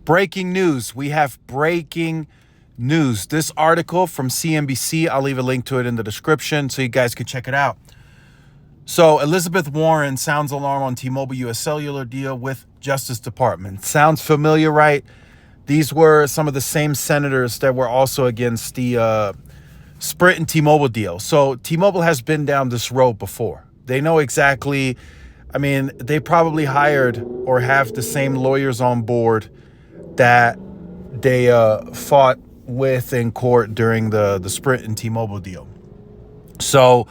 breaking news. We have breaking news. This article from CNBC, I'll leave a link to it in the description so you guys can check it out. So Elizabeth Warren sounds alarm on T-Mobile US Cellular deal with Justice Department. Sounds familiar, right? These were some of the same senators that were also against the Sprint and T-Mobile deal. So T-Mobile has been down this road before. They know exactly. I mean, they probably hired or have the same lawyers on board that they fought with in court during the Sprint and T-Mobile deal. So,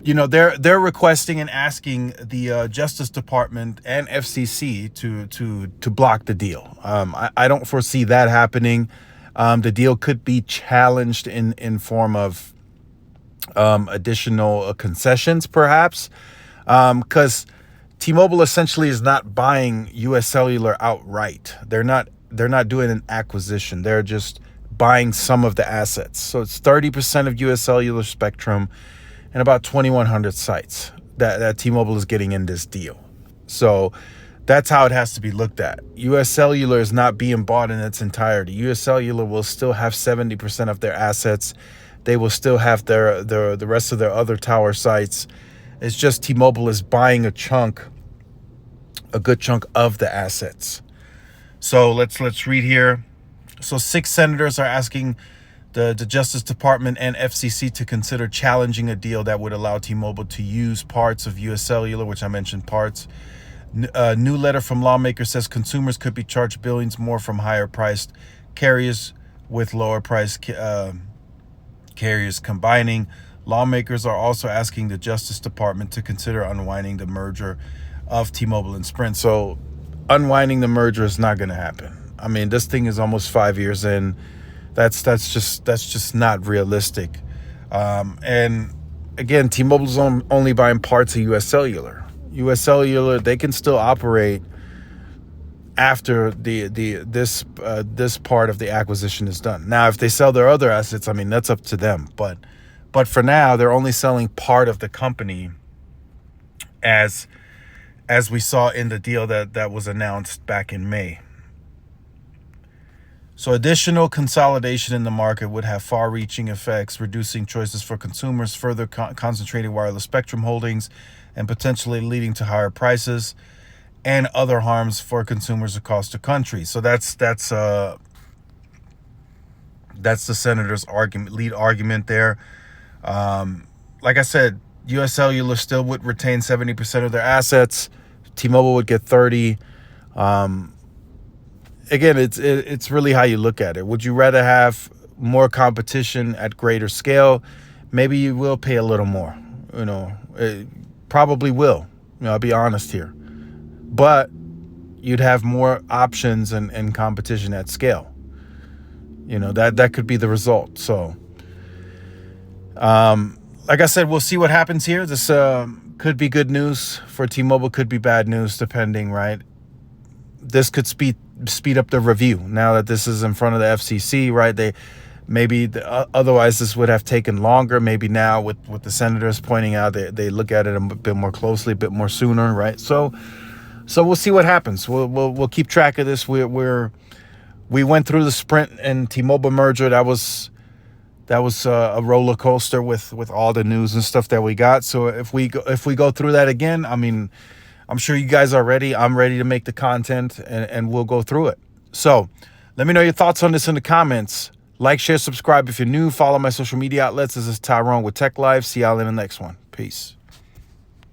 you know, they're requesting and asking the Justice Department and FCC to block the deal. I don't foresee that happening. The deal could be challenged in form of additional concessions, perhaps, because T-Mobile essentially is not buying US Cellular outright. They're not doing an acquisition. They're just buying some of the assets. So it's 30% of US Cellular spectrum and about 2,100 sites that T-Mobile is getting in this deal. So that's how it has to be looked at. US Cellular is not being bought in its entirety. US Cellular will still have 70% of their assets. They will still have the rest of their other tower sites. It's just T-Mobile is buying a good chunk of the assets. So let's read here. So 6 senators are asking the Justice Department and FCC to consider challenging a deal that would allow T-Mobile to use parts of US Cellular, which I mentioned parts. A new letter from lawmakers says consumers could be charged billions more from higher priced carriers with lower priced carriers combining. Lawmakers are also asking the Justice Department to consider unwinding the merger of T-Mobile and Sprint. So unwinding the merger is not going to happen. I mean, this thing is almost 5 years in. That's just not realistic. And again, T-Mobile's only buying parts of US Cellular. US Cellular, they can still operate after this part of the acquisition is done. Now, if they sell their other assets, I mean, that's up to them. But for now, they're only selling part of the company, as we saw in the deal that was announced back in May. So additional consolidation in the market would have far-reaching effects, reducing choices for consumers, further concentrating wireless spectrum holdings, and potentially leading to higher prices and other harms for consumers across the country. So that's the senator's lead argument there. Like I said, US Cellular still would retain 70% of their assets. T-Mobile would get 30%. Again, it's really how you look at it. Would you rather have more competition at greater scale? Maybe you will pay a little more. You know, it probably will. You know, I'll be honest here. But you'd have more options and competition at scale. You know, that could be the result. So, like I said, we'll see what happens here. This could be good news for T-Mobile, could be bad news, depending, right? This could speed up the review now that this is in front of the FCC, right? Otherwise this would have taken longer. Maybe now with the senators pointing out, they look at it a bit more closely, a bit more sooner, right? So we'll see what happens. We'll keep track of this. We went through the Sprint and T-Mobile merger. That was a roller coaster with all the news and stuff that we got. So if we go through that again, I mean, I'm sure you guys are ready. I'm ready to make the content, and we'll go through it. So let me know your thoughts on this in the comments. Like, share, subscribe if you're new. Follow my social media outlets. This is Tyrone with Tech Live. See y'all in the next one. Peace.